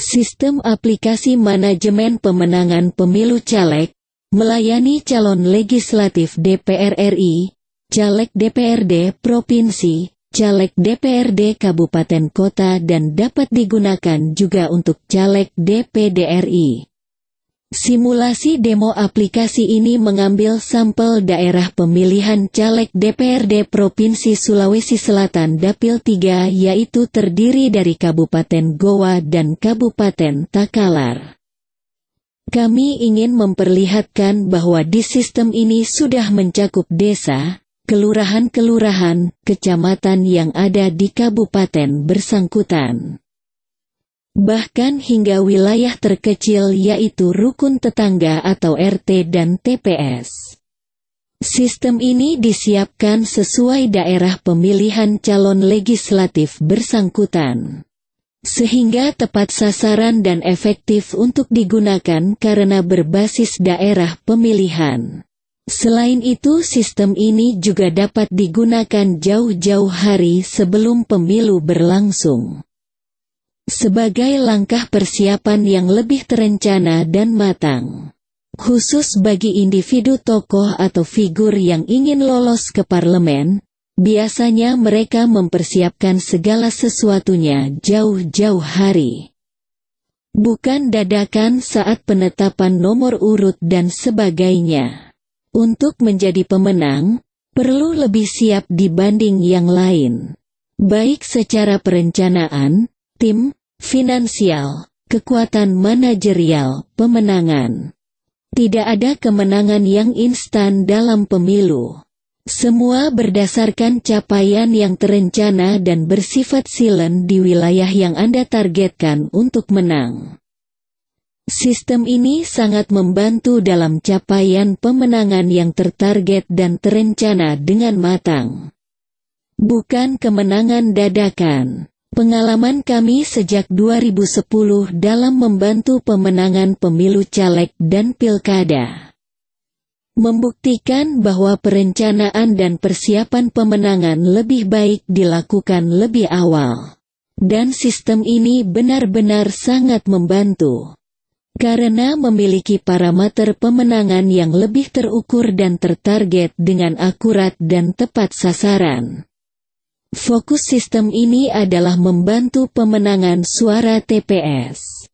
Sistem aplikasi manajemen pemenangan pemilu caleg, melayani calon legislatif DPR RI, caleg DPRD Provinsi, caleg DPRD Kabupaten Kota dan dapat digunakan juga untuk caleg DPD RI. Simulasi demo aplikasi ini mengambil sampel daerah pemilihan caleg DPRD Provinsi Sulawesi Selatan Dapil 3 yaitu terdiri dari Kabupaten Goa dan Kabupaten Takalar. Kami ingin memperlihatkan bahwa di sistem ini sudah mencakup desa, kelurahan-kelurahan, kecamatan yang ada di kabupaten bersangkutan. Bahkan hingga wilayah terkecil yaitu rukun tetangga atau RT dan TPS. Sistem ini disiapkan sesuai daerah pemilihan calon legislatif bersangkutan. Sehingga tepat sasaran dan efektif untuk digunakan karena berbasis daerah pemilihan. Selain itu sistem ini juga dapat digunakan jauh-jauh hari sebelum pemilu berlangsung. Sebagai langkah persiapan yang lebih terencana dan matang. Khusus bagi individu tokoh atau figur yang ingin lolos ke parlemen, biasanya mereka mempersiapkan segala sesuatunya jauh-jauh hari. Bukan dadakan saat penetapan nomor urut dan sebagainya. Untuk menjadi pemenang, perlu lebih siap dibanding yang lain. Baik secara perencanaan, tim, finansial, kekuatan manajerial, pemenangan. Tidak ada kemenangan yang instan dalam pemilu. Semua berdasarkan capaian yang terencana dan bersifat silent di wilayah yang Anda targetkan untuk menang. Sistem ini sangat membantu dalam capaian pemenangan yang tertarget dan terencana dengan matang. Bukan kemenangan dadakan. Pengalaman kami sejak 2010 dalam membantu pemenangan pemilu caleg dan pilkada membuktikan bahwa perencanaan dan persiapan pemenangan lebih baik dilakukan lebih awal. Dan sistem ini benar-benar sangat membantu. Karena memiliki parameter pemenangan yang lebih terukur dan tertarget dengan akurat dan tepat sasaran. Fokus sistem ini adalah membantu pemenangan suara TPS.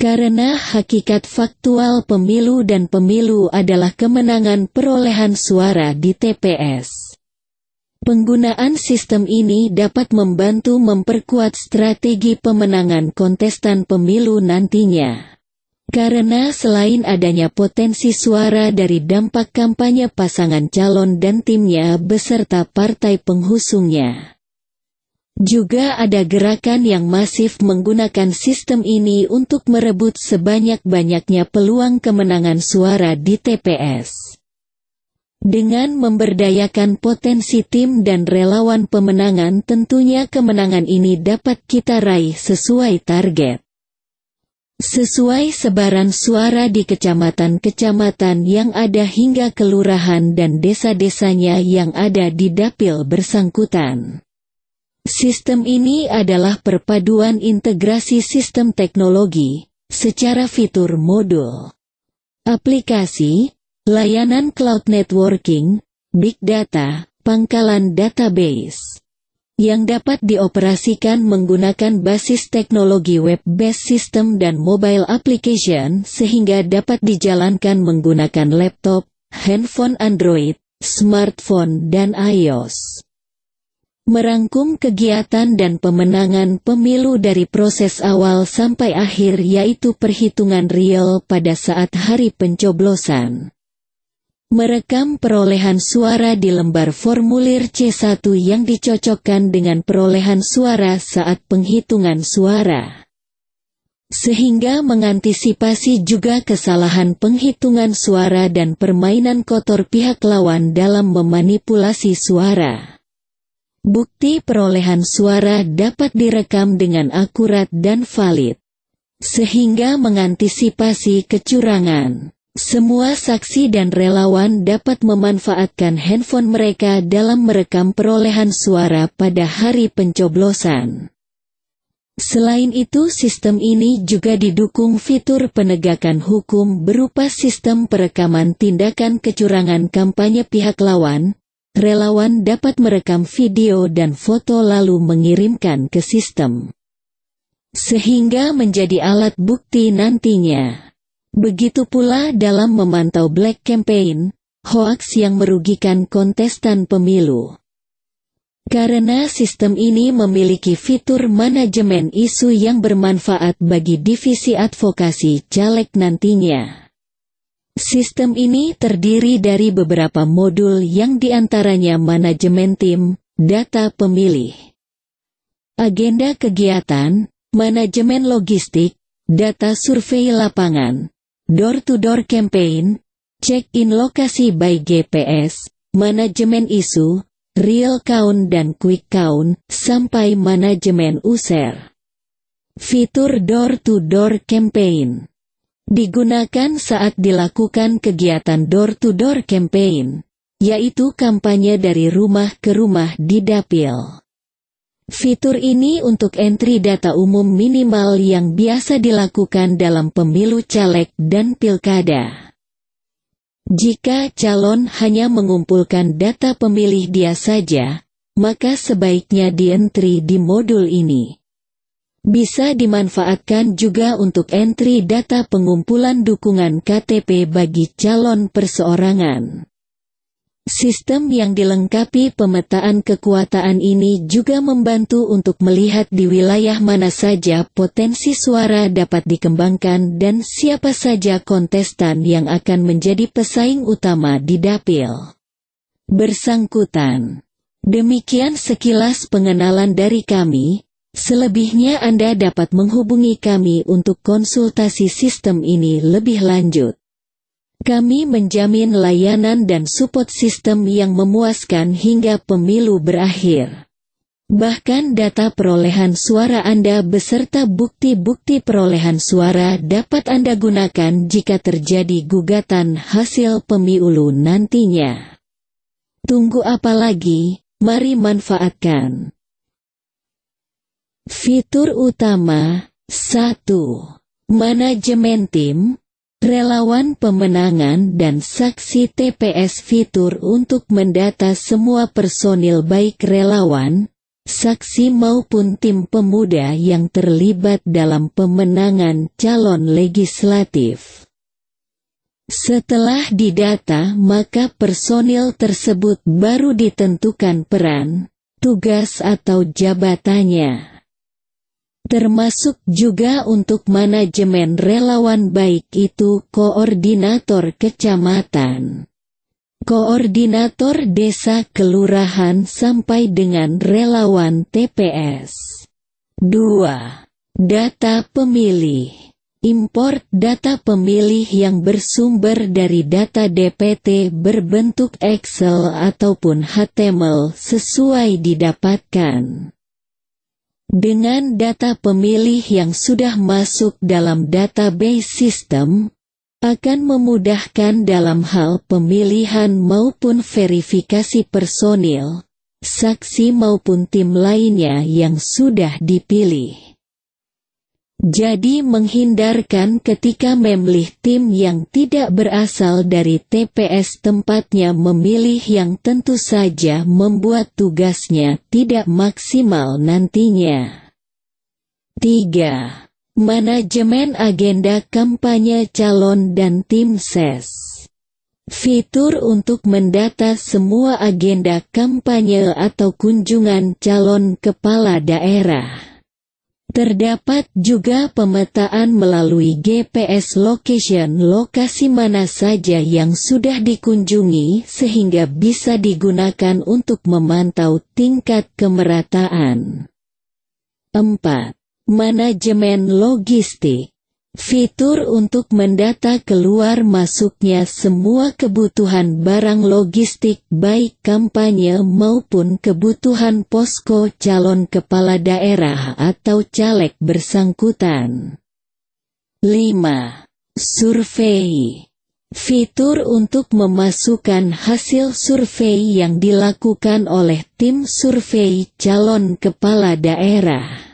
Karena hakikat faktual pemilu dan pemilu adalah kemenangan perolehan suara di TPS. Penggunaan sistem ini dapat membantu memperkuat strategi pemenangan kontestan pemilu nantinya. Karena selain adanya potensi suara dari dampak kampanye pasangan calon dan timnya beserta partai penghusungnya. Juga ada gerakan yang masif menggunakan sistem ini untuk merebut sebanyak-banyaknya peluang kemenangan suara di TPS. Dengan memberdayakan potensi tim dan relawan pemenangan tentunya kemenangan ini dapat kita raih sesuai target. Sesuai sebaran suara di kecamatan-kecamatan yang ada hingga kelurahan dan desa-desanya yang ada di dapil bersangkutan. Sistem ini adalah perpaduan integrasi sistem teknologi, secara fitur modul, aplikasi, layanan cloud networking, big data, pangkalan database. Yang dapat dioperasikan menggunakan basis teknologi web-based system dan mobile application sehingga dapat dijalankan menggunakan laptop, handphone Android, smartphone dan iOS. Merangkum kegiatan dan pemenangan pemilu dari proses awal sampai akhir yaitu perhitungan real pada saat hari pencoblosan. Merekam perolehan suara di lembar formulir C1 yang dicocokkan dengan perolehan suara saat penghitungan suara. Sehingga mengantisipasi juga kesalahan penghitungan suara dan permainan kotor pihak lawan dalam memanipulasi suara. Bukti perolehan suara dapat direkam dengan akurat dan valid. Sehingga mengantisipasi kecurangan. Semua saksi dan relawan dapat memanfaatkan handphone mereka dalam merekam perolehan suara pada hari pencoblosan. Selain itu, sistem ini juga didukung fitur penegakan hukum berupa sistem perekaman tindakan kecurangan kampanye pihak lawan. Relawan dapat merekam video dan foto lalu mengirimkan ke sistem, sehingga menjadi alat bukti nantinya. Begitu pula dalam memantau black campaign, hoaks yang merugikan kontestan pemilu. Karena sistem ini memiliki fitur manajemen isu yang bermanfaat bagi divisi advokasi caleg nantinya. Sistem ini terdiri dari beberapa modul yang diantaranya manajemen tim, data pemilih, agenda kegiatan, manajemen logistik, data survei lapangan, door-to-door campaign, check-in lokasi by GPS, manajemen isu, real count dan quick count, sampai manajemen user. Fitur door-to-door campaign digunakan saat dilakukan kegiatan door-to-door campaign, yaitu kampanye dari rumah ke rumah di dapil. Fitur ini untuk entry data umum minimal yang biasa dilakukan dalam pemilu caleg dan pilkada. Jika calon hanya mengumpulkan data pemilih dia saja, maka sebaiknya di-entry di modul ini. Bisa dimanfaatkan juga untuk entry data pengumpulan dukungan KTP bagi calon perseorangan. Sistem yang dilengkapi pemetaan kekuasaan ini juga membantu untuk melihat di wilayah mana saja potensi suara dapat dikembangkan dan siapa saja kontestan yang akan menjadi pesaing utama di dapil bersangkutan. Demikian sekilas pengenalan dari kami. Selebihnya Anda dapat menghubungi kami untuk konsultasi sistem ini lebih lanjut. Kami menjamin layanan dan support sistem yang memuaskan hingga pemilu berakhir. Bahkan data perolehan suara Anda beserta bukti-bukti perolehan suara dapat Anda gunakan jika terjadi gugatan hasil pemilu nantinya. Tunggu apa lagi? Mari manfaatkan. Fitur utama 1. Manajemen tim, relawan pemenangan dan saksi TPS. Fitur untuk mendata semua personil baik relawan, saksi maupun tim pemuda yang terlibat dalam pemenangan calon legislatif. Setelah didata, maka personil tersebut baru ditentukan peran, tugas atau jabatannya. Termasuk juga untuk manajemen relawan baik itu koordinator kecamatan, koordinator desa kelurahan sampai dengan relawan TPS. 2. Data pemilih. Import data pemilih yang bersumber dari data DPT berbentuk Excel ataupun HTML sesuai didapatkan. Dengan data pemilih yang sudah masuk dalam database sistem, akan memudahkan dalam hal pemilihan maupun verifikasi personil, saksi maupun tim lainnya yang sudah dipilih. Jadi menghindarkan ketika memilih tim yang tidak berasal dari TPS tempatnya memilih yang tentu saja membuat tugasnya tidak maksimal nantinya. 3. Manajemen agenda kampanye calon dan tim ses. Fitur untuk mendata semua agenda kampanye atau kunjungan calon kepala daerah. Terdapat juga pemetaan melalui GPS location lokasi mana saja yang sudah dikunjungi sehingga bisa digunakan untuk memantau tingkat kemerataan. 4. Manajemen logistik. Fitur untuk mendata keluar masuknya semua kebutuhan barang logistik baik kampanye maupun kebutuhan posko calon kepala daerah atau caleg bersangkutan. 5. Survei. Fitur untuk memasukkan hasil survei yang dilakukan oleh tim survei calon kepala daerah.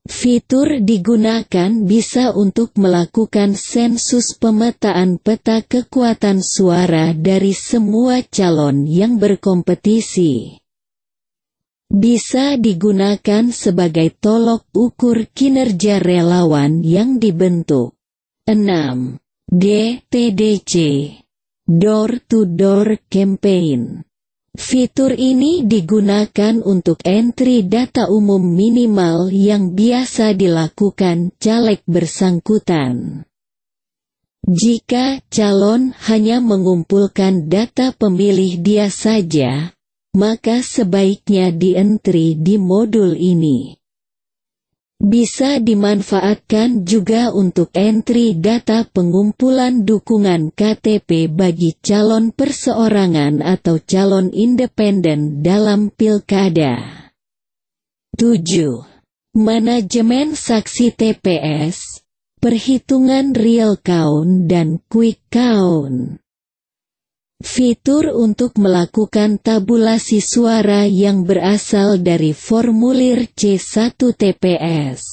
Fitur digunakan bisa untuk melakukan sensus pemetaan peta kekuatan suara dari semua calon yang berkompetisi. Bisa digunakan sebagai tolok ukur kinerja relawan yang dibentuk. 6. DTDC Door-to-Door Campaign. Fitur ini digunakan untuk entry data umum minimal yang biasa dilakukan caleg bersangkutan. Jika calon hanya mengumpulkan data pemilih dia saja, maka sebaiknya di-entry di modul ini. Bisa dimanfaatkan juga untuk entry data pengumpulan dukungan KTP bagi calon perseorangan atau calon independen dalam pilkada. 7. Manajemen saksi TPS, perhitungan real count dan quick count. Fitur untuk melakukan tabulasi suara yang berasal dari formulir C1 TPS.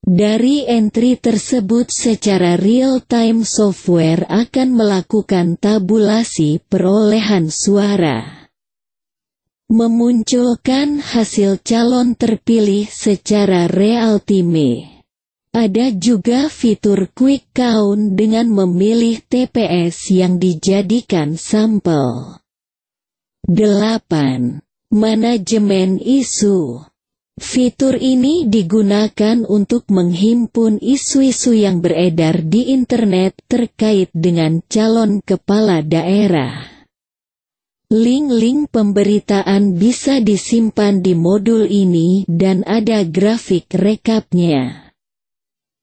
Dari entry tersebut secara real-time software akan melakukan tabulasi perolehan suara. Memunculkan hasil calon terpilih secara real-time. Ada juga fitur quick count dengan memilih TPS yang dijadikan sampel. 8. Manajemen isu. Fitur ini digunakan untuk menghimpun isu-isu yang beredar di internet terkait dengan calon kepala daerah. Link-link pemberitaan bisa disimpan di modul ini dan ada grafik rekapnya.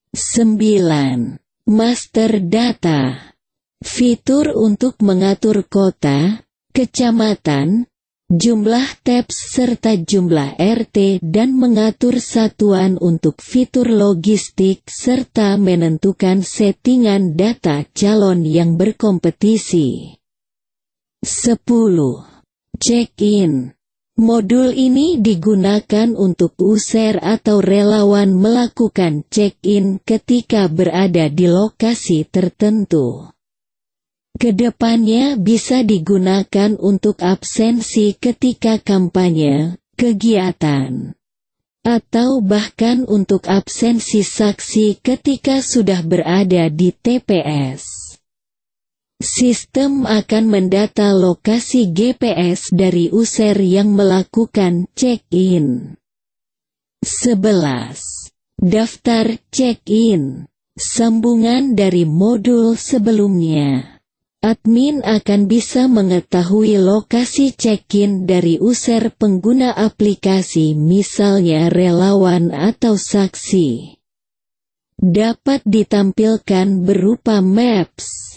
9. Master Data. Fitur untuk mengatur kota, kecamatan, jumlah TAPS serta jumlah RT dan mengatur satuan untuk fitur logistik serta menentukan settingan data calon yang berkompetisi. 10. Check-in. Modul ini digunakan untuk user atau relawan melakukan check-in ketika berada di lokasi tertentu. Kedepannya bisa digunakan untuk absensi ketika kampanye, kegiatan, atau bahkan untuk absensi saksi ketika sudah berada di TPS. Sistem akan mendata lokasi GPS dari user yang melakukan check-in. 11. Daftar check-in. Sambungan dari modul sebelumnya. Admin akan bisa mengetahui lokasi check-in dari user pengguna aplikasi, misalnya relawan atau saksi. Dapat ditampilkan berupa maps.